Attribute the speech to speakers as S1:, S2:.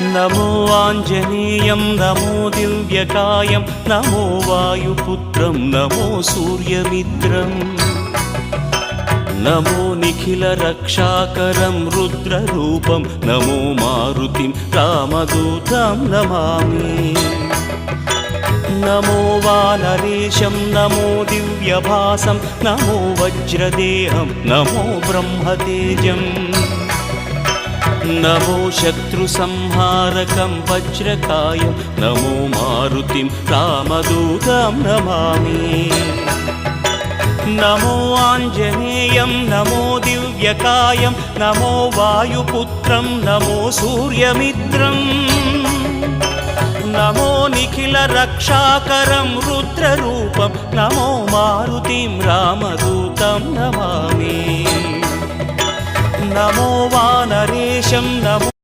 S1: नमो आञ्जनेयं नमो दिव्यकायं नमो वायुपुत्रं नमो सूर्यमित्रम् नमो निखिलरक्षाकरं रुद्ररूपं नमो मारुतिं रामदूतं Namami नमो वानरेशं नमो दिव्यभासं नमो वज्रदेहं नमो ब्रह्मतेजम् नमो शत्रुसंहारकं वज्रकायं नमो मारुतिं रामदूतं Namami नमो आञ्जनेयं नमो दिव्यकायं नमो वायुपुत्रं नमो सूर्यमित्रम् नमो निखिलरक्षाकरं रुद्ररूपं नमो मारुतिं रामदूतं Namami नमो वानरेशं नमो